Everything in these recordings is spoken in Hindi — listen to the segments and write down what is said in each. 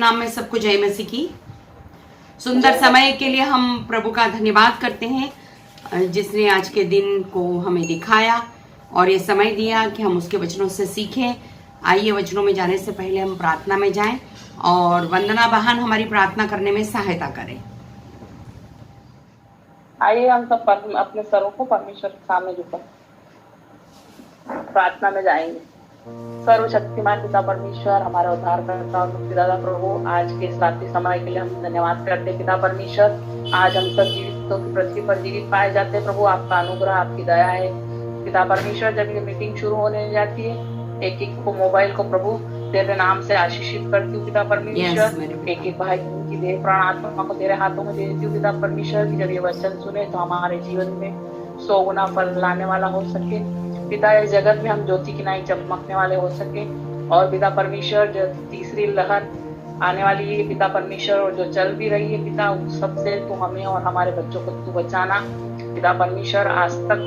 नाम में सबको जय मसीह की। सुंदर समय के लिए हम प्रभु का धन्यवाद करते हैं जिसने आज के दिन को हमें दिखाया और ये समय दिया कि हम उसके वचनों से सीखें। आइए वचनों में जाने से पहले हम प्रार्थना में जाएं और वंदना बहन हमारी प्रार्थना करने में सहायता करें। आइए हम सब अपने सरों को परमेश्वर के सामने झुका प्रार्थना में जाएंगे। सर्वशक्तिमान पिता परमेश्वर, हमारा उद्धारकर्ता और मुक्तिदाता प्रभु, आज के इस रात्रि समय के लिए हम धन्यवाद करते हैं। पिता परमेश्वर, आज हम सब जीवितों की पृथ्वी पर जीवित पाए जाते हैं। प्रभु, आपका अनुग्रह, आपकी दया है। पिता परमेश्वर, जब ये मीटिंग शुरू होने जाती है, एक एक को मोबाइल को प्रभु तेरे नाम से आशीषित करती हूँ। पिता परमेश्वर, एक एक भाई की देह प्राण आत्मा को तेरे हाथों में देती हूँ। पिता परमेश्वर, की जब ये वचन सुने तो हमारे जीवन में 100 गुना फल लाने वाला हो सके। पिता, इस जगत में हम ज्योति की नाई चमकने वाले हो सके। और पिता परमेश्वर, जो तीसरी लहर आने वाली है पिता परमेश्वर, और जो चल भी रही है पिता, उस सबसे तू हमें और हमारे बच्चों को तू बचाना। पिता परमेश्वर, आज तक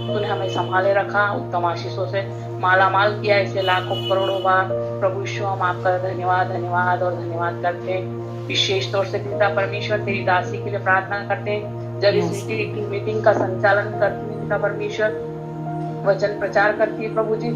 तूने हमें संभाले रखा, उत्तम आशीषों से माला माल किया, इसे लाखों करोड़ों बार प्रभु यीशु हम आपका धन्यवाद धन्यवाद और धन्यवाद करते हैं। विशेष तौर से पिता परमेश्वर, तेरी दासी के लिए प्रार्थना करते हैं। जब इस मीटिंग का संचालन करती है पिता परमेश्वर, वचन प्रचार करती है प्रभु जी,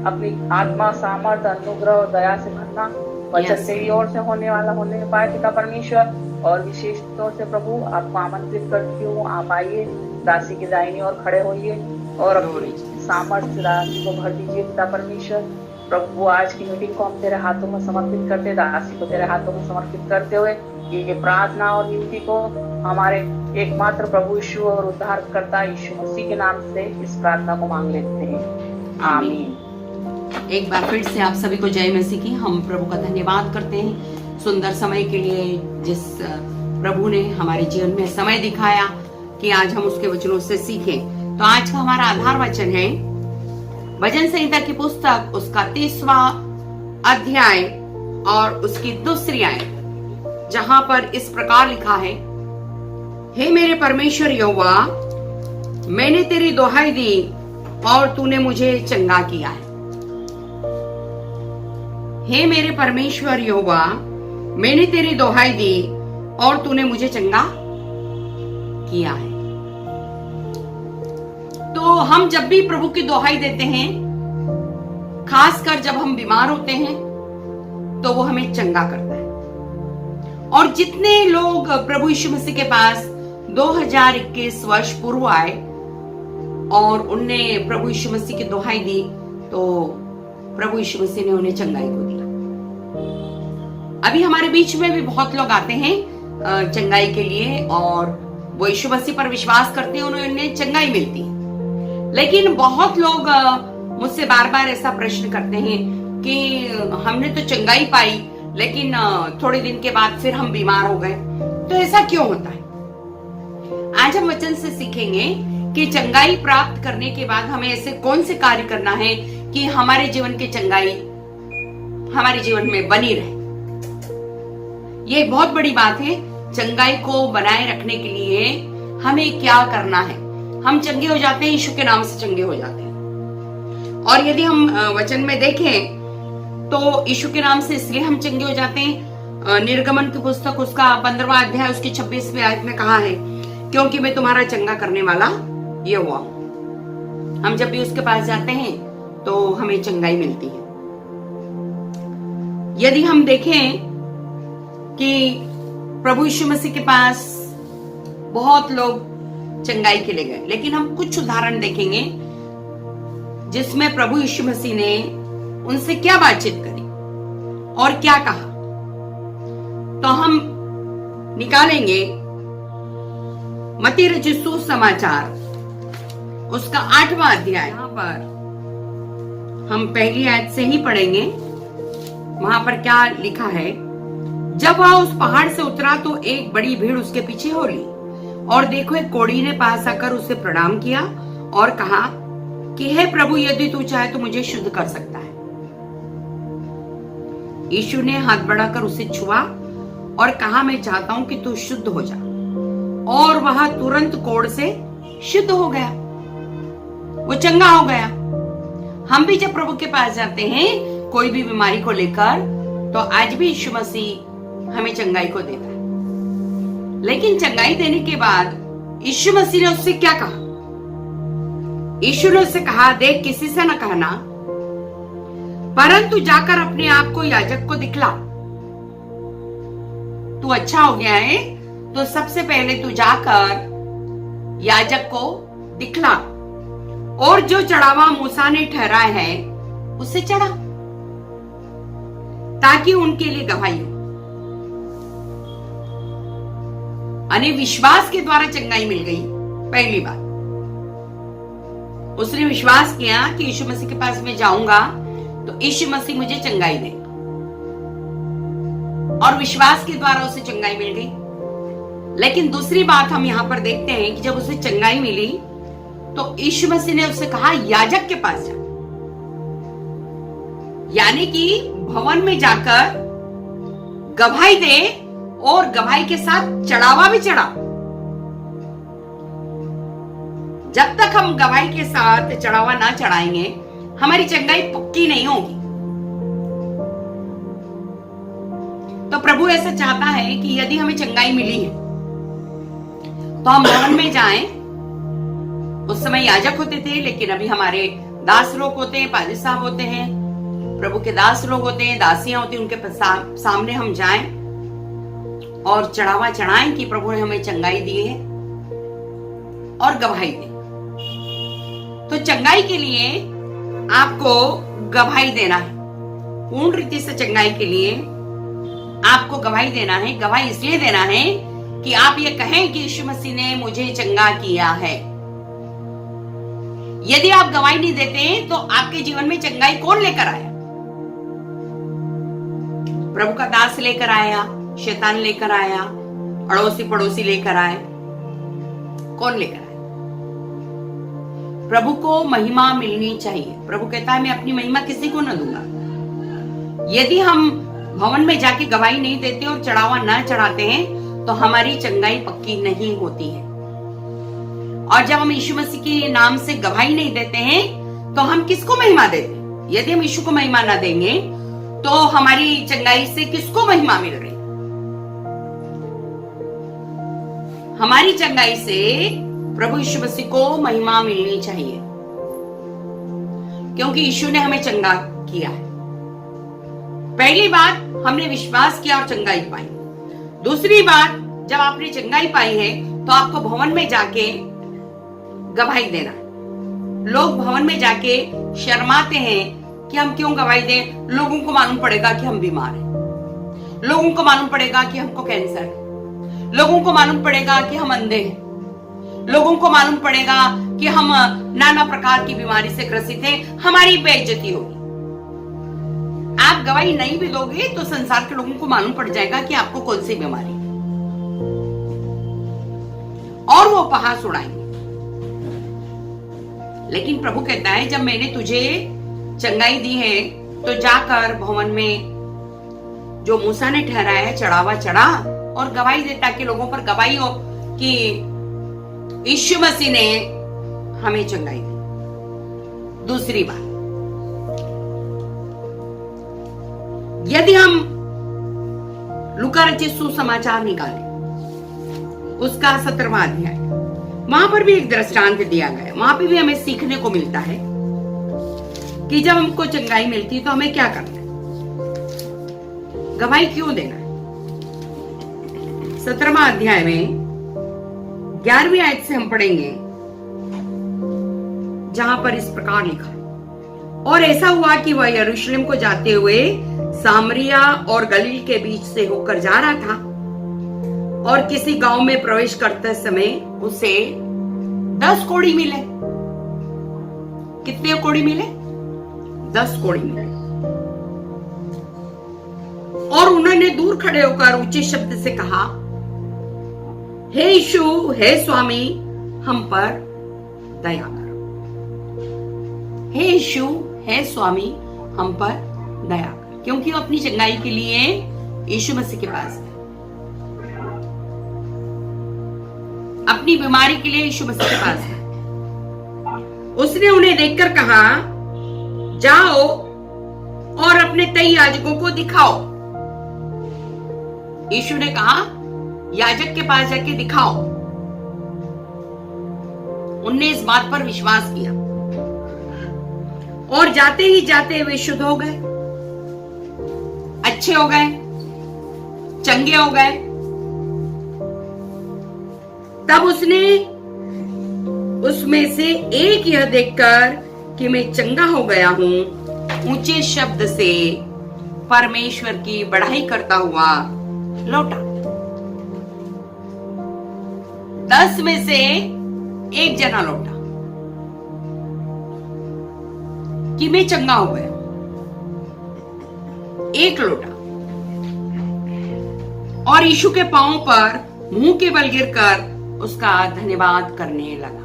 अपनी आत्मा, सामर्थ, अनुग्रह और दया से भरना। वचन तेरी ओर से होने वाला होने पाए पिता परमेश्वर। और विशेष तौर से प्रभु आपको आमंत्रित करती हूँ, आप आइए, दासी की दाहिनी ओर खड़े होइए और अपनी सामर्थ से दासी को भर दीजिए पिता परमेश्वर। प्रभु, आज की मीटिंग को हम तेरे हाथों में समर्पित करते, दासी को तेरे हाथों में समर्पित करते हुए ये प्रार्थना और विनती को हमारे एकमात्र प्रभु यीशु और उद्धारकर्ता यीशु मसीह के नाम से इस प्रार्थना को मांग लेते हैं, आमीन। एक बार फिर से आप सभी को जय मसीह की। हम प्रभु का धन्यवाद करते हैं सुंदर समय के लिए, जिस प्रभु ने हमारे जीवन में समय दिखाया कि आज हम उसके वचनों से सीखें। तो आज का हमारा आधार वचन है भजन संहिता की पुस्तक, उसका 30वां अध्याय और उसकी 2 आयत, जहां पर इस प्रकार लिखा है, हे मेरे परमेश्वर यहोवा, मैंने तेरी दुहाई दी और तूने मुझे चंगा किया है। हे मेरे परमेश्वर यहोवा, मैंने तेरी दुहाई दी और तूने मुझे चंगा किया है। तो हम जब भी प्रभु की दुहाई देते हैं, खासकर जब हम बीमार होते हैं, तो वो हमें चंगा करता है। और जितने लोग प्रभु यीशु मसीह के पास 2021 वर्ष पूर्व आए और उनने प्रभु यीशु मसीह की दुहाई दी, तो प्रभु यीशु मसीह ने उन्हें चंगाई को दिया। अभी हमारे बीच में भी बहुत लोग आते हैं चंगाई के लिए और वो यीशु मसीह पर विश्वास करते हैं, उन्हें चंगाई मिलती है। लेकिन बहुत लोग मुझसे बार बार ऐसा प्रश्न करते हैं कि हमने तो चंगाई पाई, लेकिन थोड़े दिन के बाद फिर हम बीमार हो गए, तो ऐसा क्यों होता है? आज हम वचन से सीखेंगे कि चंगाई प्राप्त करने के बाद हमें ऐसे कौन से कार्य करना है कि हमारे जीवन की चंगाई हमारे जीवन में बनी रहे। ये एक बहुत बड़ी बात है। चंगाई को बनाए रखने के लिए हमें क्या करना है? हम चंगे हो जाते हैं, यीशु के नाम से चंगे हो जाते हैं। और यदि हम वचन में देखें तो यीशु के नाम से इसलिए हम चंगे हो जाते हैं। निर्गमन की पुस्तक, उसका 15वां अध्याय, उसकी 26वीं आयत में कहा है, क्योंकि मैं तुम्हारा चंगा करने वाला यहोवा हूं। हम जब भी उसके पास जाते हैं तो हमें चंगाई मिलती है। यदि हम देखें कि प्रभु यीशु मसीह के पास बहुत लोग चंगाई के लिए गए, लेकिन हम कुछ उदाहरण देखेंगे जिसमें प्रभु यीशु मसीह ने उनसे क्या बातचीत करी और क्या कहा। तो हम निकालेंगे मत्ती रचित सुसमाचार, उसका 8वां अध्याय। यहाँ पर हम पहली आयत से ही पढ़ेंगे। वहां पर क्या लिखा है, जब वह उस पहाड़ से उतरा तो एक बड़ी भीड़ उसके पीछे हो ली, और देखो एक कोढ़ी ने पास आकर उसे प्रणाम किया और कहा कि हे प्रभु, यदि तू चाहे तो मुझे शुद्ध कर सकता है। यीशु ने हाथ बढ़ाकर उसे छुआ और कहा, मैं चाहता हूं कि तू शुद्ध हो जा। और वह तुरंत कोढ़ से शुद्ध हो गया, वो चंगा हो गया। हम भी जब प्रभु के पास जाते हैं कोई भी बीमारी को लेकर, तो आज भी यीशु मसीह हमें चंगाई को देता है। लेकिन चंगाई देने के बाद यीशु मसीह ने उससे क्या कहा? यीशु ने उससे कहा, देख, किसी से न कहना, परंतु जाकर अपने आप को याजक को दिखला। तू अच्छा हो गया है तो सबसे पहले तू जाकर याजक को दिखला और जो चढ़ावा मूसा ने ठहराया है उसे चढ़ा, ताकि उनके लिए गवाही हो। यानी विश्वास के द्वारा चंगाई मिल गई। पहली बात, उसने विश्वास किया कि यीशु मसीह के पास मैं जाऊंगा तो यीशु मसीह मुझे चंगाई देगा, और विश्वास के द्वारा उसे चंगाई मिल गई। लेकिन दूसरी बात हम यहां पर देखते हैं कि जब उसे चंगाई मिली तो यीशु मसीह ने उससे कहा, याजक के पास जा। यानी कि भवन में जाकर गवाही दे और गवाही के साथ चढ़ावा भी चढ़ा। जब तक हम गवाही के साथ चढ़ावा ना चढ़ाएंगे, हमारी चंगाई पक्की नहीं होगी। तो प्रभु ऐसा चाहता है कि यदि हमें चंगाई मिली है तो हम भवन में जाएं। उस समय याजक होते थे, लेकिन अभी हमारे दास लोग होते हैं, पादरी साहब होते हैं, प्रभु के दास लोग होते हैं, दासियां होती हैं। उनके सामने हम जाएं और चढ़ावा चढ़ाएं कि प्रभु ने हमें चंगाई दी है, और गवाही दें। तो चंगाई के लिए आपको गवाही देना है। पूर्ण रीति से चंगाई के लिए आपको गवाही देना है। गवाही इसलिए देना है कि आप ये कहें कि यीशु मसीह ने मुझे चंगा किया है। यदि आप गवाही नहीं देते तो आपके जीवन में चंगाई कौन लेकर आया? प्रभु का दास लेकर आया, शैतान लेकर आया, अड़ोसी पड़ोसी लेकर आए, कौन लेकर आया? प्रभु को महिमा मिलनी चाहिए। प्रभु कहता है, मैं अपनी महिमा किसी को न दूंगा। यदि हम भवन में जाके गवाही नहीं देते और चढ़ावा न चढ़ाते हैं तो हमारी चंगाई पक्की नहीं होती है। और जब हम यीशु मसीह के नाम से गवाही नहीं देते हैं तो हम किसको महिमा देते हैं? यदि हम यीशु को महिमा ना देंगे तो हमारी चंगाई से किसको महिमा मिल रही? हमारी चंगाई से प्रभु यीशु मसीह को महिमा मिलनी चाहिए, क्योंकि यीशु ने हमें चंगा किया है। पहली बात, हमने विश्वास किया और चंगाई पाई। दूसरी बात, जब आपने चंगाई पाई है तो आपको भवन में जाके गवाही देना। लोग भवन में जाके शर्माते हैं कि हम क्यों गवाही दें। लोगों को मालूम पड़ेगा कि हम बीमार हैं, लोगों को मालूम पड़ेगा कि हमको कैंसर है, लोगों को मालूम पड़ेगा कि हम अंधे हैं, लोगों को मालूम पड़ेगा कि हम नाना प्रकार की बीमारी से ग्रसित हैं, हमारी बेइज्जती होगी। आप गवाही नहीं भी दोगे तो संसार के लोगों को मालूम पड़ जाएगा कि आपको कौन सी बीमारी है, और वो उपहास उड़ाएंगे। लेकिन प्रभु कहता है, जब मैंने तुझे चंगाई दी है तो जाकर भवन में जो मूसा ने ठहराया है चढ़ावा चढ़ा और गवाही दे, ताकि लोगों पर गवाही हो कि यीशु मसीह ने हमें चंगाई दी। दूसरी बात, यदि हम लूका रचित सुसमाचार निकालें, उसका 17वां अध्याय, वहां पर भी एक दृष्टांत दिया गया। वहां पे भी हमें सीखने को मिलता है कि जब हमको चंगाई मिलती है तो हमें क्या करना है, गवाही क्यों देना है। 17वां अध्याय में 11वीं आयत से हम पढ़ेंगे, जहां पर इस प्रकार लिखा है, और ऐसा हुआ कि वह यरूशलेम को जाते हुए सामरिया और गलील के बीच से होकर जा रहा था, और किसी गांव में प्रवेश करते समय उसे 10 कोढ़ी मिले। कितने कोढ़ी मिले? 10 कोढ़ी मिले। और उन्होंने दूर खड़े होकर ऊंचे शब्द से कहा, हे यीशु, हे स्वामी, हम पर दया करो। हे यीशु, हे स्वामी, हम पर दया करो। क्योंकि वो अपनी चंगाई के लिए यीशु मसीह के पास है, अपनी बीमारी के लिए यीशु मसीह के पास है। उसने उन्हें देखकर कहा, जाओ और अपने 23 याजकों को दिखाओ। यीशु ने कहा याजक के पास जाके दिखाओ। उनने इस बात पर विश्वास किया और जाते ही जाते वे शुद्ध हो गए, अच्छे हो गए, चंगे हो गए। तब उसने उसमें से एक यह देखकर कि मैं चंगा हो गया हूं, ऊंचे शब्द से परमेश्वर की बढ़ाई करता हुआ लौटा। 10 में से एक जना लौटा कि मैं चंगा हो गया, एक लौटा और यीशु के पांव पर मुंह के बल गिरकर उसका धन्यवाद करने लगा।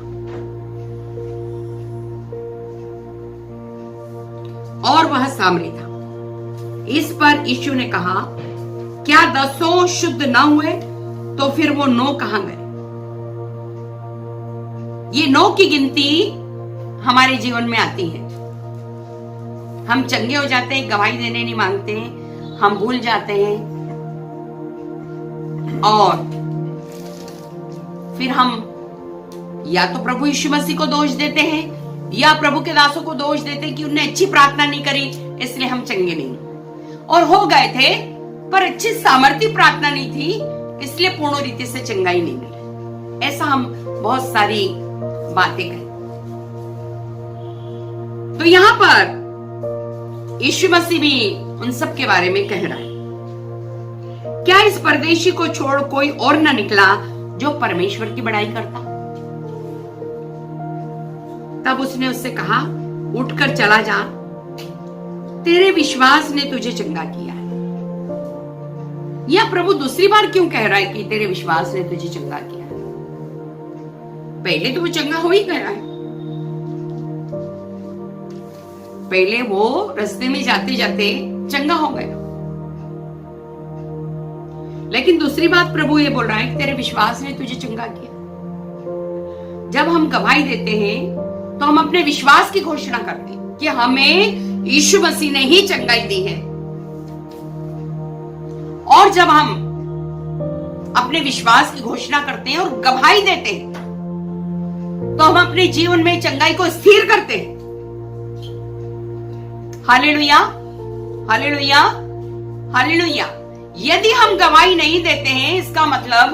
और वह सामरी था। इस पर यीशु ने कहा, क्या 10 शुद्ध न हुए? तो फिर वो 9 कहां गए? ये 9 की गिनती हमारे जीवन में आती है। हम चंगे हो जाते हैं, गवाही देने नहीं मांगते हैं, हम भूल जाते हैं और फिर हम या तो प्रभु यीशु मसीह को दोष देते हैं या प्रभु के दासों को दोष देते हैं कि उन्हें अच्छी प्रार्थना नहीं करी इसलिए हम चंगे नहीं, और हो गए थे पर अच्छी सामर्थ्य प्रार्थना नहीं थी इसलिए पूर्ण रीति से चंगाई नहीं मिली। ऐसा हम बहुत सारी बातें करें। तो यहां पर यीशु मसीह भी उन सब के बारे में कह रहा है। क्या इस परदेशी को छोड़ कोई और न निकला जो परमेश्वर की बड़ाई करता? तब उसने उससे कहा, उठकर चला जा, तेरे विश्वास ने तुझे चंगा किया है। यह प्रभु दूसरी बार क्यों कह रहा है कि तेरे विश्वास ने तुझे चंगा किया है? पहले तो वो चंगा हो ही गया है। पहले वो रास्ते में जाते जाते चंगा हो गया, लेकिन दूसरी बात प्रभु ये बोल रहा है कि तेरे विश्वास ने तुझे चंगा किया। जब हम गवाही देते हैं तो हम अपने विश्वास की घोषणा करते हैं कि हमें यीशु मसीह ने ही चंगाई दी है। और जब हम अपने विश्वास की घोषणा करते हैं और गवाही देते हैं तो हम अपने जीवन में चंगाई को स्थिर करते हैं। Hallelujah, hallelujah, hallelujah. यदि हम गवाही नहीं देते हैं इसका मतलब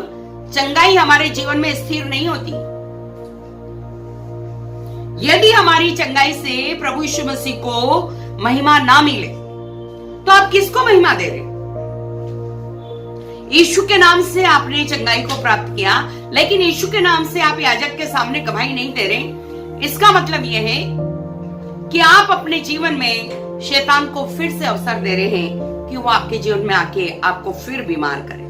चंगाई हमारे जीवन में स्थिर नहीं होती। यदि हमारी चंगाई से प्रभु यीशु मसीह को महिमा ना मिले तो आप किसको महिमा दे रहे? यीशु के नाम से आपने चंगाई को प्राप्त किया, लेकिन यीशु के नाम से आप याजक के सामने गवाही नहीं दे रहे। इसका मतलब यह है कि आप अपने जीवन में शैतान को फिर से अवसर दे रहे हैं कि वो आपके जीवन में आके आपको फिर बीमार करे।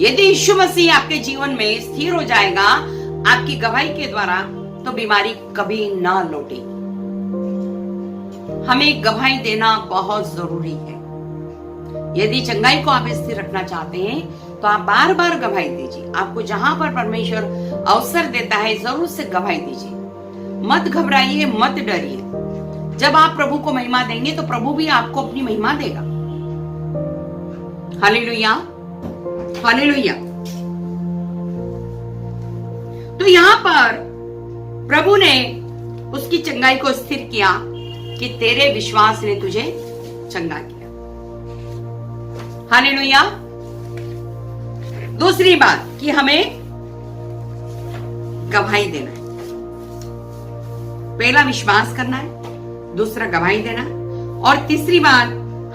यदि यीशु मसीह आपके जीवन में स्थिर हो जाएगा आपकी गवाही के द्वारा, तो बीमारी कभी ना लौटेगी। हमें गवाही देना बहुत जरूरी है। यदि चंगाई को आप स्थिर रखना चाहते हैं तो आप बार बार गवाही दीजिए। आपको जहां पर परमेश्वर अवसर देता है जरूर से गवाही दीजिए। मत घबराइए, मत डरिए। जब आप प्रभु को महिमा देंगे तो प्रभु भी आपको अपनी महिमा देगा। Hallelujah, hallelujah. तो यहां पर प्रभु ने उसकी चंगाई को स्थिर किया कि तेरे विश्वास ने तुझे चंगा किया। हालेलुया। दूसरी बात कि हमें गवाही देना है। पहला विश्वास करना है, दूसरा गवाही देना, और तीसरी बात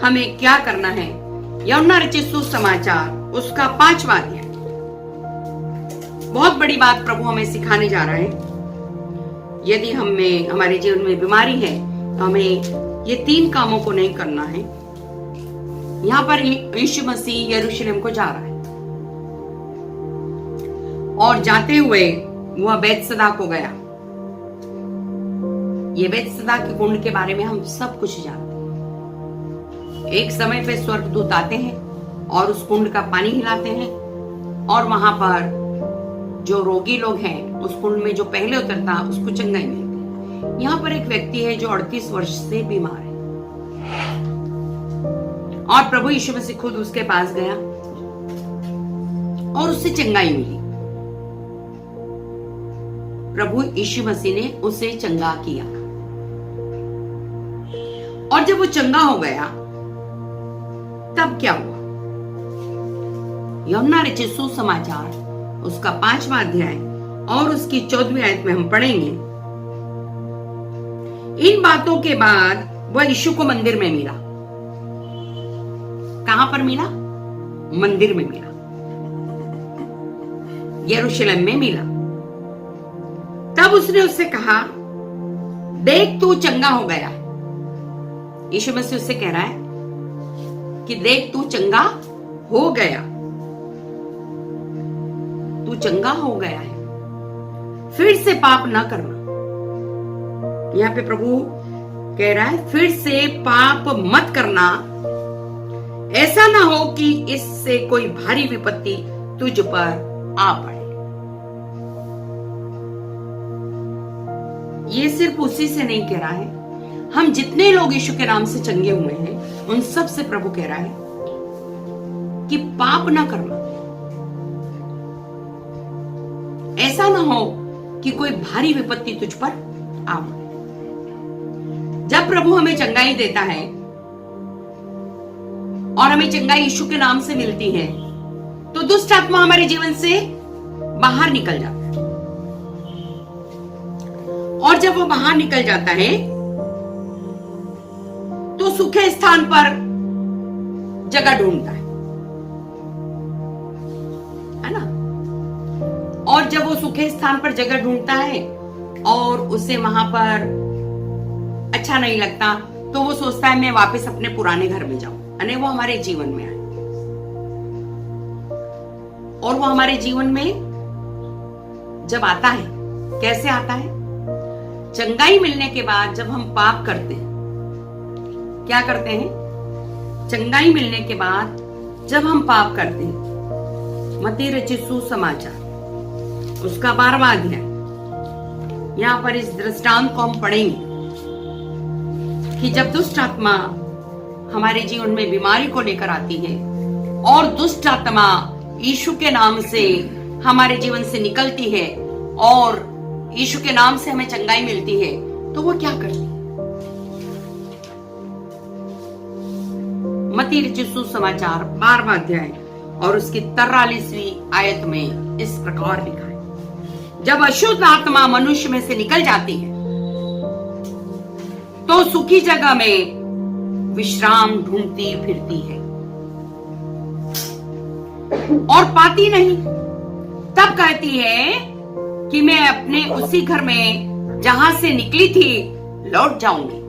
हमें क्या करना है? यूहन्ना रचित सुसमाचार उसका 5वां अध्याय। बहुत बड़ी बात प्रभु हमें सिखाने जा रहा है। यदि हमें हमारे जीवन में बीमारी है तो हमें ये 3 कामों को नहीं करना है। यहां पर यीशु मसीह यरूशलेम को जा रहा है और जाते हुए वह बैतसदा को गया। ये बैतसदा के कुंड के बारे में हम सब कुछ जानते हैं। एक समय पे स्वर्गदूत आते हैं और उस कुंड का पानी हिलाते हैं और वहां पर जो रोगी लोग हैं उस कुंड में जो पहले उतरता उसको चंगाई मिलती है। यहाँ पर एक व्यक्ति है जो 38 वर्ष से बीमार है और प्रभु यीशु मसीह खुद उसके पास गया और उससे चंगाई मिली। प्रभु यीशु मसीह ने उसे चंगा किया और जब वो चंगा हो गया तब क्या हुआ? यूहन्ना रचित सुसमाचार उसका 5वां अध्याय और उसकी 14वीं आयत में हम पढ़ेंगे। इन बातों के बाद वह यीशु को मंदिर में मिला। कहां पर मिला? मंदिर में मिला, यरूशलेम में मिला। तब उसने उससे कहा, देख तू चंगा हो गया। यीशु मसीह उससे कह रहा है कि देख तू चंगा हो गया, तू चंगा हो गया है, फिर से पाप ना करना। यहां पे प्रभु कह रहा है फिर से पाप मत करना, ऐसा ना हो कि इससे कोई भारी विपत्ति तुझ पर आ पड़े। ये सिर्फ उसी से नहीं कह रहा है, हम जितने लोग यीशु के नाम से चंगे हुए हैं उन सब से प्रभु कह रहा है कि पाप ना करना, ऐसा ना हो कि कोई भारी विपत्ति तुझ पर आ पड़े। जब प्रभु हमें चंगाई देता है और हमें चंगाई यीशु के नाम से मिलती है तो दुष्ट आत्मा हमारे जीवन से बाहर निकल जाता है। और जब वो बाहर निकल जाता है तो सूखे स्थान पर जगह ढूंढता है ना? और जब वो सूखे स्थान पर जगह ढूंढता है और उसे वहां पर अच्छा नहीं लगता तो वो सोचता है मैं वापस अपने पुराने घर में जाऊं, यानी वो हमारे जीवन में आए। और वो हमारे जीवन में जब आता है, कैसे आता है? चंगाई मिलने के बाद जब हम पाप करते हैं, क्या करते हैं? चंगाई मिलने के बाद जब हम पाप करते हैं, मत्ती रचित सुसमाचार उसका 12वां अध्याय, यहां पर इस दृष्टांत को हम पढ़ेंगे कि जब दुष्ट आत्मा हमारे जीवन में बीमारी को लेकर आती है और दुष्ट आत्मा यीशु के नाम से हमारे जीवन से निकलती है और यीशु के नाम से हमें चंगाई मिलती है, तो वो क्या करती है? मत्ती रचित सुसमाचार 12वां अध्याय और उसकी 43वीं आयत में इस प्रकार लिखा है, जब अशुद्ध आत्मा मनुष्य में से निकल जाती है तो सूखी जगह में विश्राम ढूंढती फिरती है और पाती नहीं। तब कहती है कि मैं अपने उसी घर में जहां से निकली थी लौट जाऊंगी।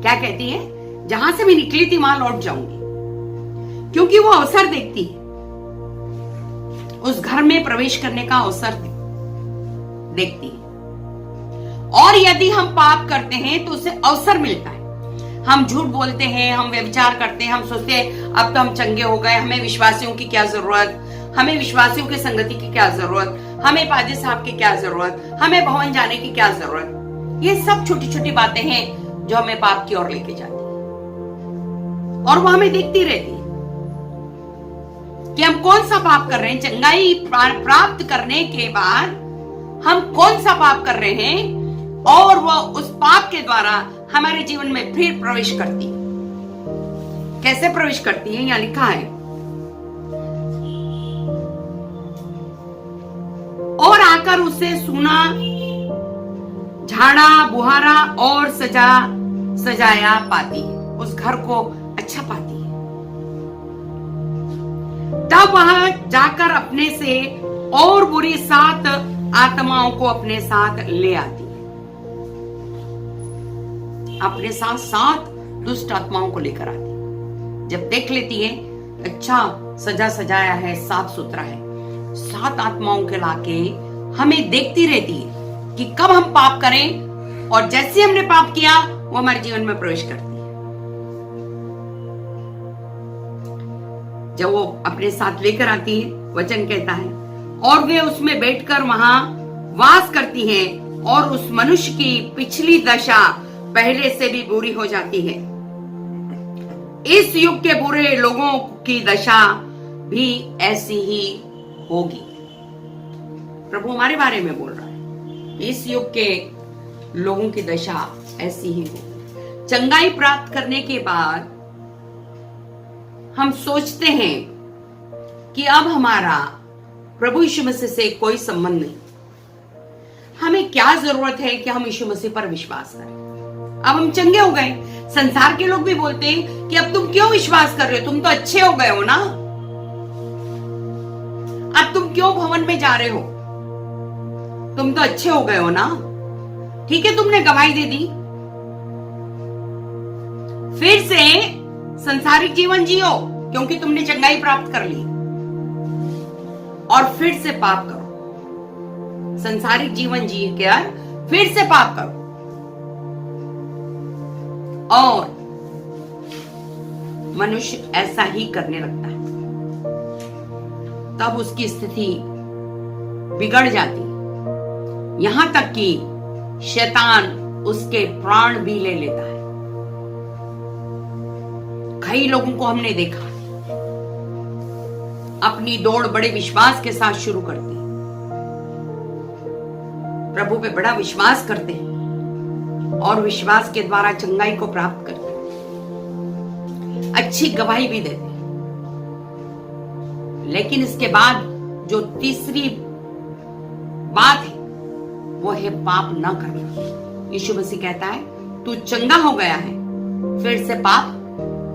क्या कहती है? जहां से मैं निकली थी वहां लौट जाऊंगी, क्योंकि वो अवसर देखती है, उस घर में प्रवेश करने का अवसर देखती है। और यदि हम पाप करते हैं तो उसे अवसर मिलता है। हम झूठ बोलते हैं, हम व्यभिचार करते हैं, हम सोचते हैं अब तो हम चंगे हो गए, हमें विश्वासियों की क्या जरूरत, हमें विश्वासियों की संगति की क्या जरूरत, हमें पादी साहब की क्या जरूरत, हमें भवन जाने की क्या जरूरत। ये सब छोटी छोटी बातें हैं जो हमें पाप की ओर लेके जाती है और वो हमें देखती रहती है कि हम कौन सा पाप कर रहे हैं। चंगाई प्राप्त करने के बाद हम कौन सा पाप कर रहे हैं और वह उस पाप के द्वारा हमारे जीवन में फिर प्रवेश करती है। कैसे प्रवेश करती है? यहां लिखा है, और आकर उसे सूना, झाड़ा बुहारा और सजाया पाती है, उस घर को अच्छा पाती है। तब वह जाकर अपने से और बुरी 7 आत्माओं को अपने साथ ले आती है। अपने साथ 7 दुष्ट आत्माओं को लेकर आती है। जब देख लेती है अच्छा सजाया है, साफ सुथरा है, 7 आत्माओं के लाके हमें देखती रहती है कि कब हम पाप करें, और जैसे हमने पाप किया वो हमारे जीवन में प्रवेश करती है। जब वो अपने साथ लेकर आती है, वचन कहता है, और वे उसमें बैठकर वहां वास करती हैं और उस मनुष्य की पिछली दशा पहले से भी बुरी हो जाती है। इस युग के बुरे लोगों की दशा भी ऐसी ही होगी। प्रभु हमारे बारे में बोल रहा है, इस युग के लोगों की दशा ऐसी ही होगी। चंगाई प्राप्त करने के बाद हम सोचते हैं कि अब हमारा प्रभु यीशु मसीह से कोई संबंध नहीं, हमें क्या जरूरत है कि हम यीशु मसीह पर विश्वास करें। अब हम चंगे हो गए। संसार के लोग भी बोलते हैं कि अब तुम क्यों विश्वास कर रहे हो, तुम तो अच्छे हो गए हो ना, अब तुम क्यों भवन में जा रहे हो, तुम तो अच्छे हो गए हो ना, ठीक है तुमने गवाही दे दी, फिर से संसारिक जीवन जियो क्योंकdem तुमने चंगाई प्राप्त कर ली, और फिर से पाप करो। संसारिक जीवन जी कर फिर से पाप करो, और मनुष्य ऐसा ही करने लगता है। तब उसकी स्थिति बिगड़ जाती, यहां तक कि शैतान उसके प्राण भी ले लेता है। कई लोगों को हमने देखा अपनी दौड़ बड़े विश्वास के साथ शुरू करते हैं, प्रभु पे बड़ा विश्वास करते हैं और विश्वास के द्वारा चंगाई को प्राप्त करते हैं, अच्छी गवाही भी देते हैं, लेकिन इसके बाद जो तीसरी बात है वो है पाप न करना। यीशु मसीह कहता है तू चंगा हो गया है, फिर से पाप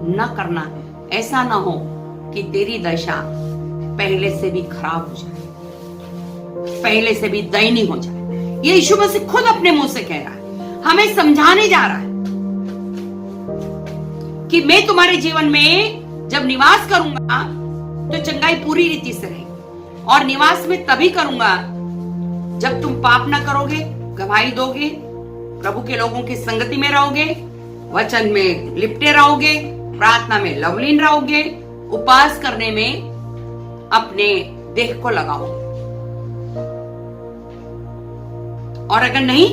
न करना है। ऐसा ना हो कि तेरी दशा पहले से भी खराब हो जाए, पहले से भी दयनीय हो जाए। ये यीशु मसीह खुद अपने मुंह से कह रहा है, हमें समझाने जा रहा है कि मैं तुम्हारे जीवन में जब निवास करूंगा तो चंगाई पूरी रीति से रहेगी, और निवास में तभी करूंगा जब तुम पाप ना करोगे, गवाही दोगे, प्रभु के लोगों की संगति में रहोगे, वचन में लिपटे रहोगे, प्रार्थना में लवलीन रहोगे, उपवास करने में अपने देह को लगाओगे। और अगर नहीं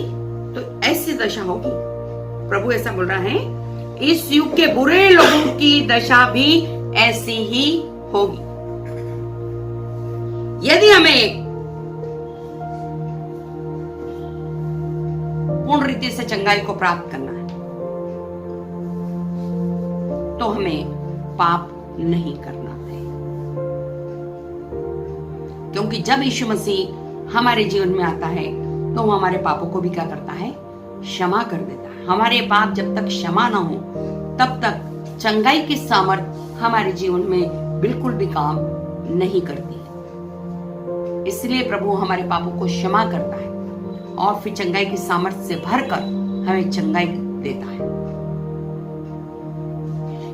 तो ऐसी दशा होगी। प्रभु ऐसा बोल रहा है, इस युग के बुरे लोगों की दशा भी ऐसी ही होगी। यदि हमें पूर्ण रीति से चंगाई को प्राप्त करना है तो हमें पाप नहीं करना है, क्योंकि जब यीशु मसीह हमारे जीवन में आता है तो वो हमारे पापों को भी क्या करता है, क्षमा कर देता है। हमारे पाप जब तक क्षमा ना हो तब तक चंगाई की सामर्थ हमारे जीवन में बिल्कुल भी काम नहीं करती है। इसलिए प्रभु हमारे पापों को क्षमा करता है और फिर चंगाई की सामर्थ से भरकर हमें चंगाई देता है।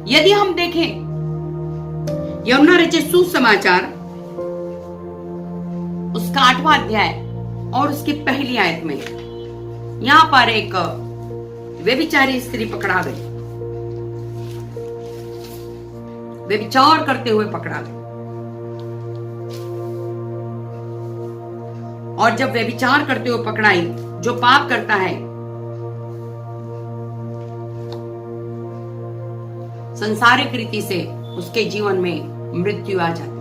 यदि हम देखें यूहन्ना रचित सुसमाचार उसका 8वां अध्याय और उसकी पहली आयत में यहां पर एक व्यभिचारी स्त्री पकड़ा गई, व्यभिचार करते हुए पकड़ा गई। और जब व्यभिचार करते हुए पकड़ाई, जो पाप करता है संसारिक रीति से उसके जीवन में मृत्यु आ जाती,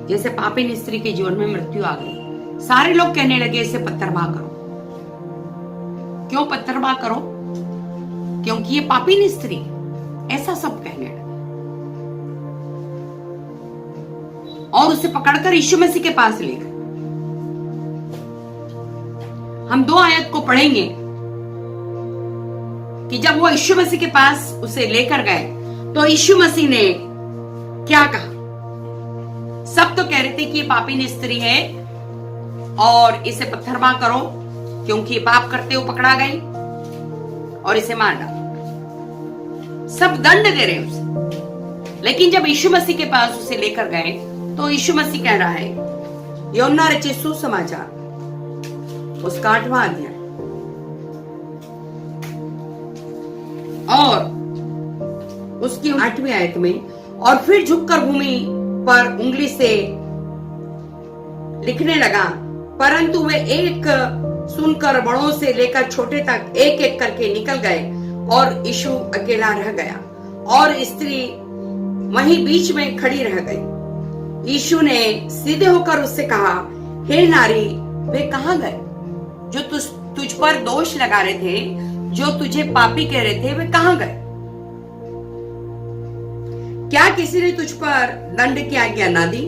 जैसे पापिन स्त्री के जीवन में मृत्यु आ गई। सारे लोग कहने लगे इसे पत्थरबाह करो। क्यों पत्थरबाह करो? क्योंकि ये पापिन स्त्री, ऐसा सब कहने लगे। और उसे पकड़कर यीशु मसीह के पास ले गए। हम 2 आयत को पढ़ेंगे कि जब वो यीशु मसीह के पास उसे लेकर गए तो यीशु मसीह ने क्या कहा। सब तो कह रहे थे कि ये पापिन स्त्री है और इसे पत्थरबाह करो क्योंकि ये पाप करते हुए पकड़ा गई, और इसे मार डालो। सब दंड दे रहे उसे। लेकिन जब यीशु मसीह के पास उसे लेकर गए तो यीशु मसीह कह रहा है, यूहन्ना रचित सुसमाचार उसका 8वां अध्याय और उसकी 8वीं आयत में, और फिर झुककर भूमि पर उंगली से लिखने लगा, परंतु वे एक सुनकर बड़ों से लेकर छोटे तक एक एक करके निकल गए और यीशु अकेला रह गया और स्त्री वहीं बीच में खड़ी रह गई। यीशु ने सीधे होकर उससे कहा, हे नारी, वे कहाँ गए जो तुझ पर दोष लगा रहे थे, जो तुझे पापी कह रहे थे, वे कहाँ गए? क्या किसी ने तुझ पर दंड की आज्ञा ना दी?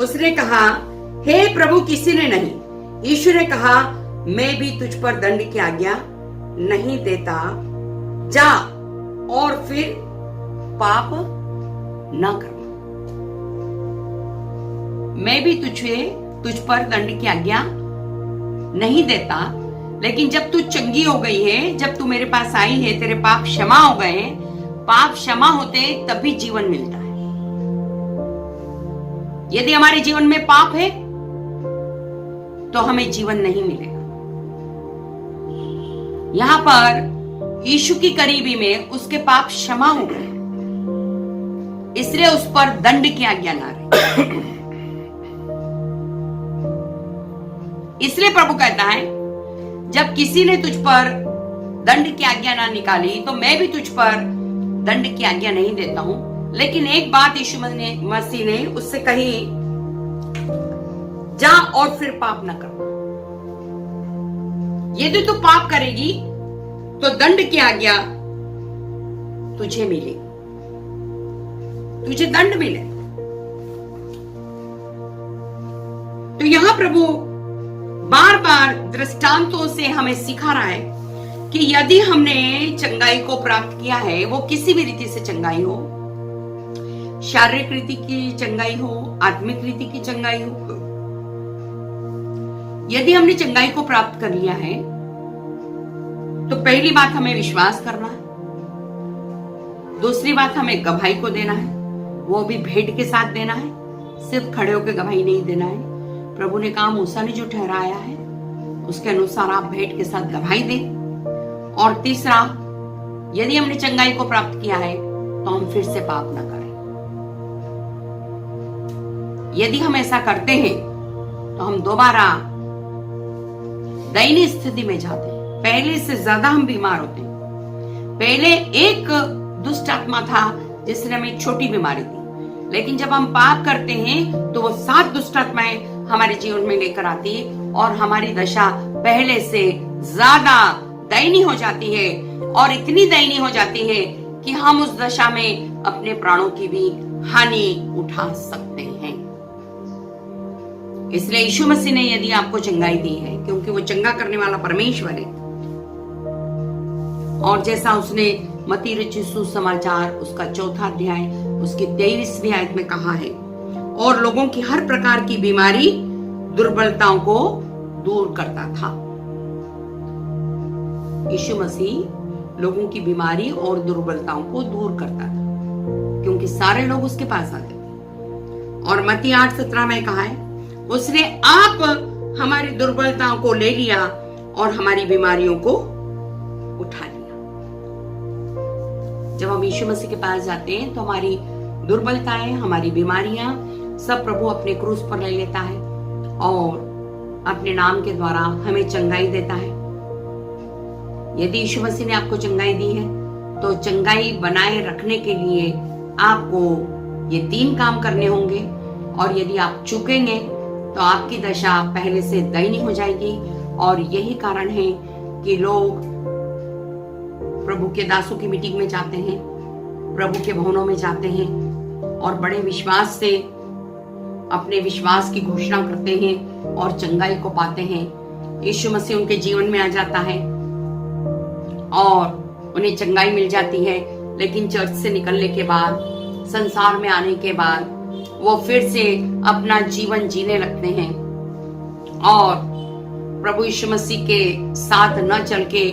उसने कहा, हे प्रभु, किसी ने नहीं। यीशु ने कहा, मैं भी तुझ पर दंड की आज्ञा नहीं देता, जा और फिर पाप ना करना। मैं भी तुझ पर दंड की आज्ञा नहीं देता, लेकिन जब तू चंगी हो गई है, जब तू मेरे पास आई है, तेरे पाप क्षमा हो गए, पाप क्षमा होते तभी जीवन मिलता है। यदि हमारे जीवन में पाप है तो हमें जीवन नहीं मिलेगा। यहां पर यीशु की करीबी में उसके पाप क्षमा हो गए, इसलिए उस पर दंड की आज्ञा ना रही। इसलिए प्रभु कहता है, जब किसी ने तुझ पर दंड की आज्ञा ना निकाली तो मैं भी तुझ पर दंड की आज्ञा नहीं देता हूं। लेकिन एक बात यीशु मसीह ने उससे कही, जा और फिर पाप ना करना। यदि तू पाप करेगी तो दंड की आज्ञा तुझे मिलेगी, तुझे दंड मिले। तो यहां प्रभु बार बार दृष्टांतों से हमें सिखा रहा है कि यदि हमने चंगाई को प्राप्त किया है, वो किसी भी रीति से चंगाई हो, शारीरिक रीति की चंगाई हो, आत्मिक रीति की चंगाई हो, यदि हमने चंगाई को प्राप्त कर लिया है तो पहली बात हमें विश्वास करना है, दूसरी बात हमें गवाही को देना है, वो भी भेंट के साथ देना है, सिर्फ खड़े होकर गवाही नहीं देना है। प्रभु ने कहा, मूसा ने जो ठहराया है उसके अनुसार आप भेंट के साथ गवाही दें। और तीसरा, यदि हमने चंगाई को प्राप्त किया है तो हम फिर से पाप ना करें। यदि हम ऐसा करते हैं तो हम दोबारा दयनीय स्थिति में जाते हैं, पहले से ज्यादा हम बीमार होते हैं। पहले एक दुष्ट आत्मा था जिसने हमें छोटी बीमारी दी, लेकिन जब हम पाप करते हैं तो वो 7 दुष्ट आत्माएं हमारे जीवन में लेकर आती है और हमारी दशा पहले से ज्यादा दयनीय हो जाती है, और इतनी दयनीय हो जाती है कि हम उस दशा में अपने प्राणों की भी हानि उठा सकते हैं। इसलिए यीशु मसीह ने यदि आपको चंगाई दी है, क्योंकि वो चंगा करने वाला परमेश्वर है, और जैसा उसने मत्ती रचित सुसमाचार उसका 4 अध्याय उसकी 23वीं आयत में कहा है, और लोगों की हर प्रकार की बीमारी, दुर्बलताओं को दूर करता था। यीशु मसीह लोगों की बीमारी और दुर्बलताओं को दूर करता था, क्योंकि सारे लोग उसके पास आते थे। और मत्ती 8:17 में कहा है, उसने आप हमारी दुर्बलताओं को ले लिया और हमारी बीमारियों को उठा लिया। जब हम यीशु मसीह के पास जाते हैं तो हमारी दुर्बलताएं, हमारी बीमारियां सब प्रभु अपने क्रूस पर ले लेता है और अपने नाम के द्वारा हमें चंगाई देता है। यदि यीशु मसीह ने आपको चंगाई दी है तो चंगाई बनाए रखने के लिए आपको ये 3 काम करने होंगे, और यदि आप चूकेंगे तो आपकी दशा पहले से दयनीय हो जाएगी। और यही कारण है कि लोग प्रभु के दासों की मीटिंग में जाते हैं, प्रभु के भवनों में जाते हैं और बड़े विश्वास से अपने विश्वास की घोषणा करते हैं और चंगाई को पाते हैं। यीशु मसीह उनके जीवन में आ जाता है और उन्हें चंगाई मिल जाती है, लेकिन चर्च से निकलने के बाद, संसार में आने के बाद वो फिर से अपना जीवन जीने लगते हैं और प्रभु यीशु मसीह के साथ न चल के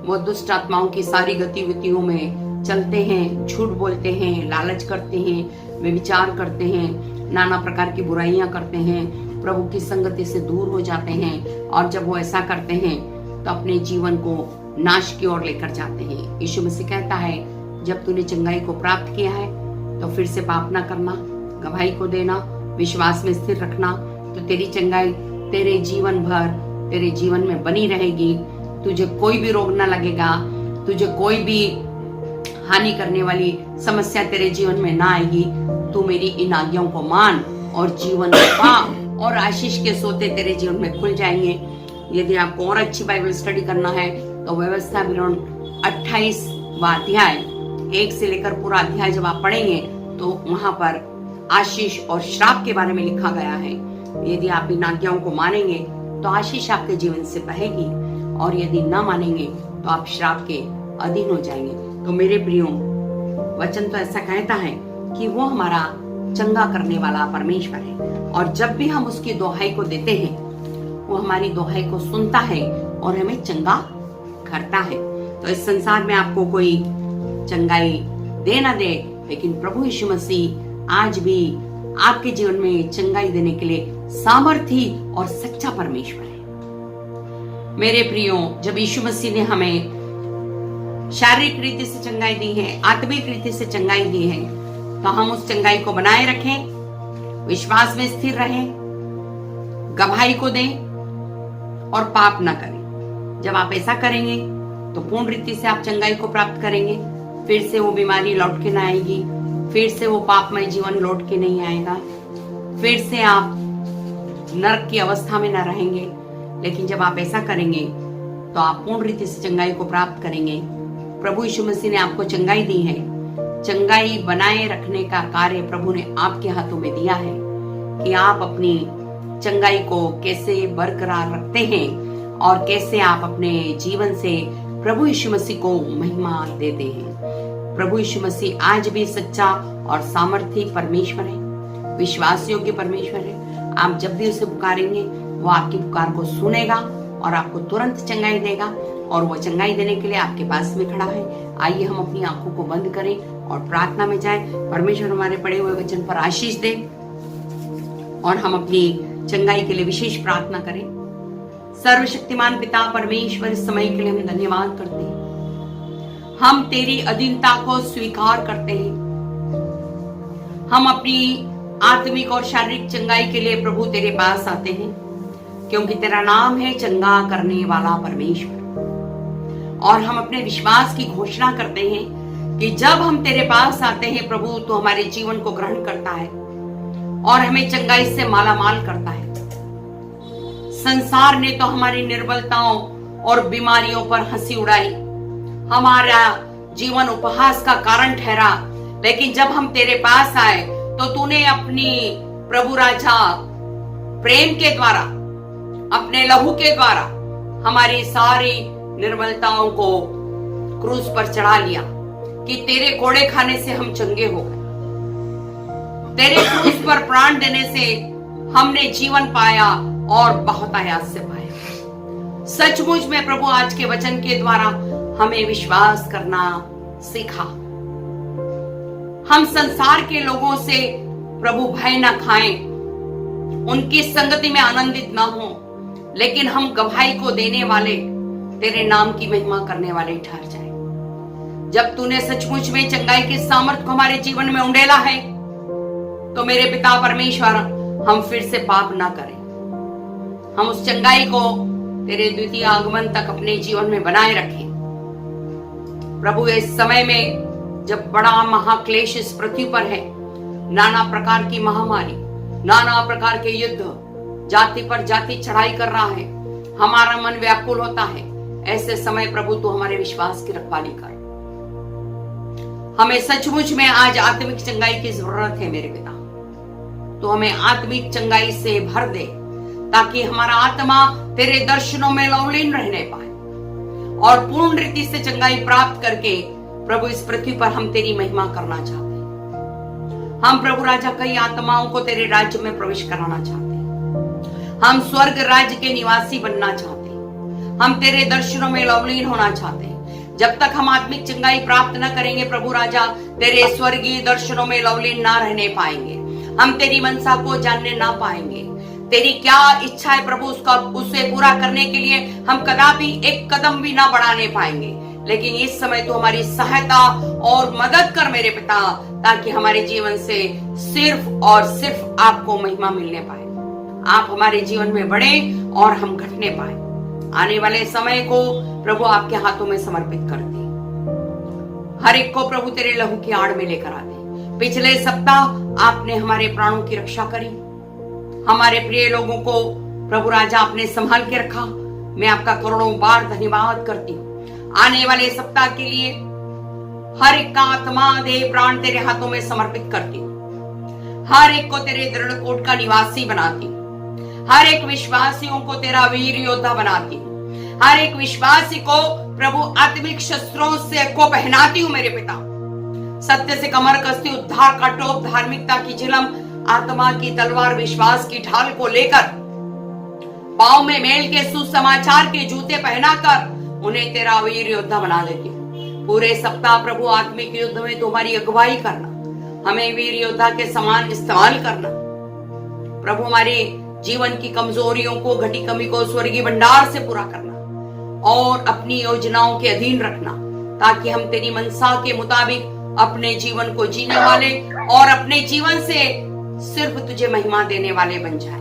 वो दुष्ट आत्माओं की सारी गतिविधियों में चलते हैं, झूठ बोलते हैं, लालच करते हैं, व्यभिचार करते हैं, नाना प्रकार की बुराइयां करते हैं, प्रभु की संगति से दूर हो जाते हैं। और जब वो ऐसा करते हैं तो अपने जीवन को नाश की ओर लेकर जाते हैं। यीशु मसीह कहता है, जब तूने चंगाई को प्राप्त किया है तो फिर से पाप ना करना, गवाही को देना, विश्वास में स्थिर रखना, तो तेरी चंगाई तेरे जीवन भर तेरे जीवन में बनी रहेगी। तुझे कोई भी रोग ना लगेगा, तुझे कोई भी हानि करने वाली समस्या तेरे जीवन में ना आएगी। तू मेरी इन आज्ञाओं को मान और जीवन पा और आशीष के सोते तेरे जीवन में खुल जाएंगे। यदि आपको और अच्छी बाइबल स्टडी करना है तो व्यवस्था विवरण 28वां अध्याय 1 से लेकर पूरा अध्याय जब आप पढ़ेंगे तो वहां पर आशीष और श्राप के बारे में लिखा गया है। यदि आप इन आज्ञाओं को मानेंगे तो आशीष आपके जीवन से बहेगी और यदि ना मानेंगे तो आप श्राप के अधीन हो जाएंगे। तो मेरे प्रियो, वचन तो ऐसा कहता है कि वो हमारा चंगा करने वाला परमेश्वर है और जब भी हम उसकी दोहाई को देते हैं वो हमारी दोहाई को सुनता है और हमें चंगा करता है। तो इस संसार में आपको कोई चंगाई दे ना दे, लेकिन प्रभु यीशु मसीह आज भी आपके जीवन में चंगाई देने के लिए सामर्थी और सच्चा परमेश्वर है। मेरे प्रियो, जब यीशु मसीह ने हमें शारीरिक रीति से चंगाई दी है, आत्मिक रीति से चंगाई दी है, तो हम उस चंगाई को बनाए रखें, विश्वास में स्थिर रहें, गवाही को दें और पाप न करें। जब आप ऐसा करेंगे तो पूर्ण रीति से आप चंगाई को प्राप्त करेंगे। फिर से वो बीमारी लौट के ना आएगी, फिर से वो पापमय जीवन लौट के नहीं आएगा, फिर से आप नरक की अवस्था में ना रहेंगे। लेकिन जब आप ऐसा करेंगे तो आप पूर्ण रीति से चंगाई को प्राप्त करेंगे। प्रभु यीशु मसीह ने आपको चंगाई दी है। चंगाई बनाए रखने का कार्य प्रभु ने आपके हाथों में दिया है कि आप अपनी चंगाई को कैसे बरकरार रखते हैं और कैसे आप अपने जीवन से प्रभु यीशु मसीह को महिमा देते हैं। प्रभु यीशु मसीह आज भी सच्चा और सामर्थी परमेश्वर है, विश्वास योग्य परमेश्वर है। आप जब भी उसे पुकारेंगे वो आपकी पुकार को सुनेगा और आपको तुरंत चंगाई देगा और वो चंगाई देने के लिए आपके पास में खड़ा है। आइए हम अपनी आंखों को बंद करें और प्रार्थना में जाएं। परमेश्वर हमारे पढ़े हुए वचन पर आशीष दे और हम अपनी चंगाई के लिए विशेष प्रार्थना करें। सर्वशक्तिमान पिता परमेश्वर, इस समय के लिए हम धन्यवाद करते हैं। हम तेरी अधीनता को स्वीकार करते हैं। हम अपनी आत्मिक और शारीरिक चंगाई के लिए प्रभु तेरे पास आते हैं, क्योंकि तेरा नाम है चंगा करने वाला परमेश्वर। और हम अपने विश्वास की घोषणा करते हैं कि जब हम तेरे पास आते हैं प्रभु, तो हमारे जीवन को ग्रहण करता है और हमें चंगाई से मालामाल करता है। संसार ने तो हमारी निर्बलताओं और बीमारियों पर हंसी उड़ाई, हमारा जीवन उपहास का कारण ठहरा, लेकिन जब हम तेरे पास आए तो तूने अपनी प्रभु राजा प्रेम के द्वारा, अपने लहू के द्वारा हमारी सारी निर्बलताओं को क्रूस पर चढ़ा लिया कि तेरे कोड़े खाने से हम चंगे हो गए। तेरे क्रूस पर प्राण देने से हमने जीवन पाया और बहुत आयास से पाया। सचमुच में प्रभु आज के वचन के द्वारा हमें विश्वास करना सीखा। हम संसार के लोगों से प्रभु भय न खाएं, उनकी संगति में आनंदित न हो, लेकिन हम गवाही को देने वाले, तेरे नाम की महिमा करने वाले ठहर जाए। जब तूने सचमुच में चंगाई की सामर्थ को हमारे जीवन में उंडेला है, तो मेरे पिता परमेश्वर, हम फिर से पाप ना करें। हम उस चंगाई को तेरे द्वितीय आगमन तक अपने जीवन में बनाए रखें। प्रभु, इस समय में जब बड़ा महाक्लेश इस पृथ्वी पर है, नाना प्रकार की महामारी, नाना प्रकार के युद्ध, जाति पर जाति चढ़ाई कर रहा है, हमारा मन व्याकुल होता है, ऐसे समय प्रभु तू हमारे विश्वास की रखवाली कर। हमें सचमुच में आज आत्मिक चंगाई की जरूरत है मेरे पिता। तो हमें आत्मिक चंगाई से भर दे, ताकि हमारा आत्मा तेरे दर्शनों में लवलीन रहने पाए और पूर्ण रीति से चंगाई प्राप्त करके प्रभु इस पृथ्वी पर हम तेरी महिमा करना चाहते हैं। हम प्रभु राजा कई आत्माओं को तेरे राज्य में प्रवेश कराना चाहते हैं। हम स्वर्ग राज्य के निवासी बनना चाहते हैं। हम तेरे दर्शनों में लवलीन होना चाहते हैं। जब तक हम आत्मिक चंगाई प्राप्त न करेंगे प्रभु राजा, तेरे स्वर्गीय दर्शनों में लवलीन ना रहने पाएंगे। हम तेरी मनसा को जानने ना पाएंगे। तेरी क्या इच्छा है प्रभु, उसे पूरा करने के लिए हम कदापि एक कदम भी ना बढ़ाने पाएंगे। लेकिन इस समय तो हमारी सहायता और मदद कर मेरे पिता, ताकि हमारे जीवन से सिर्फ और सिर्फ आपको महिमा मिलने पाए। आप हमारे जीवन में बढ़े और हम घटने पाए। आने वाले समय को प्रभु आपके हाथों में समर्पित करते हैं। हर एक को प्रभु तेरे लहू की आड़ में लेकर आते। पिछले सप्ताह आपने हमारे प्राणों की रक्षा करी, हमारे प्रिय लोगों को प्रभु राजा आपने संभाल के रखा। मैं आपका करोड़ों बार धन्यवाद करती हूँ। आने वाले सप्ताह के लिए हर एक का आत्मा देह प्राण तेरे हाथों में समर्पित करती हूँ। हर एक को तेरे दृढ़ कोट का निवासी बनाती हूँ। हर एक विश्वासियों को तेरा वीर योद्धा बनाती हूँ। हर एक विश्वासी को प्रभु आत्मिक शस्त्रों से को पहनाती हूँ मेरे पिता। सत्य से कमर कसती, उद्धार का टोप, धार्मिकता की झिलम, आत्मा की तलवार, विश्वास की ढाल को लेकर, पांव में मेल के सुसमाचार के जूते पहनाकर उन्हें तेरा वीर योद्धा बना देती हूँ। पूरे सप्ताह प्रभु आत्मिक युद्ध में तुम्हारी अगुवाई करना, हमें वीर योद्धा के समान इस्तेमाल करना। प्रभु हमारे जीवन की कमजोरियों को, घटी कमी को स्वर्गीय भंडार से पूरा करना और अपनी योजनाओं के अधीन रखना, ताकि हम तेरी मनसा के मुताबिक अपने जीवन को जीने वाले और अपने जीवन से सिर्फ तुझे महिमा देने वाले बन जाए।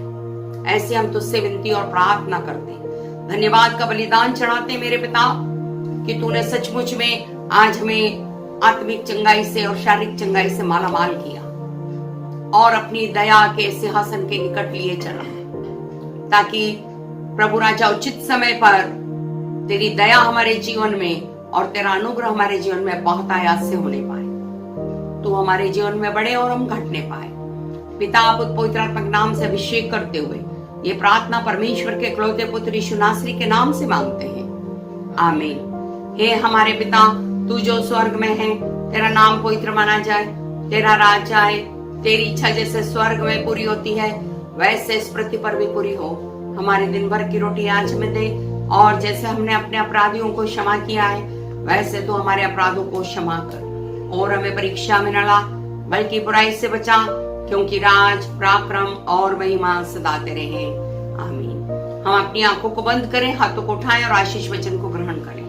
ऐसे हम तुझसे विनती और प्रार्थना करते हैं। धन्यवाद का बलिदान चढ़ाते मेरे पिता कि तूने सचमुच में आज हमें आत्मिक चंगाई से और शारीरिक चंगाई से माला माल किया और अपनी दया के सिंहासन के निकट लिए चला, ताकि प्रभु राजा उचित समय पर तेरी दया हमारे जीवन में और तेरा अनुग्रह हमारे जीवन में बहुत आयास से होने पाए। तू हमारे जीवन में बढ़े और हम घटने पाए। पिता पुत्र पवित्र आत्मा के नाम से अभिषेक करते हुए ये प्रार्थना परमेश्वर के इकलौते पुत्र यीशु नासरी के नाम से मांगते हैं, आमीन। हे हमारे पिता, तू जो स्वर्ग में है, तेरा नाम पवित्र माना जाए, तेरा राज आए, तेरी इच्छा जैसे स्वर्ग में पूरी होती है वैसे इस पृथ्वी पर भी पूरी हो। हमारे दिन भर की रोटी आज हमें दे, और जैसे हमने अपने अपराधियों को क्षमा किया है वैसे तो हमारे अपराधों को क्षमा कर, और हमें परीक्षा में न ला बल्कि बुराई से बचा, क्योंकि राज, पराक्रम और महिमा सदा तेरे हैं, आमीन। हम अपनी आंखों को बंद करें, हाथों को उठाएं और आशीष वचन को ग्रहण करें।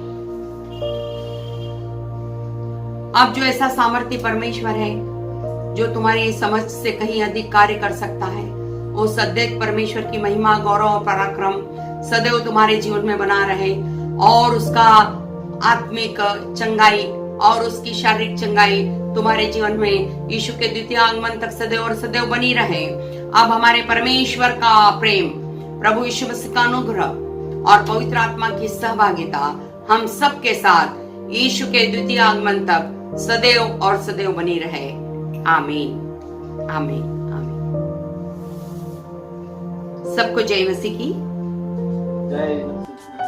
अब जो ऐसा सामर्थ्य परमेश्वर है जो तुम्हारी समझ से कहीं अधिक कार्य कर सकता है, वो सदैव परमेश्वर की महिमा, गौरव और पराक्रम सदैव तुम्हारे जीवन में बना रहे, और उसका आत्मिक चंगाई और उसकी शारीरिक चंगाई तुम्हारे जीवन में यीशु के द्वितीय आगमन तक सदैव और सदैव बनी रहे। अब हमारे परमेश्वर का प्रेम, प्रभु यीशु मसीह का अनुग्रह और पवित्र आत्मा की सहभागिता हम सबके साथ यीशु के द्वितीय आगमन तक सदैव और सदैव बनी रहे, आमीन, आमीन, आमीन। सबको जय मसीह की जय मसीह।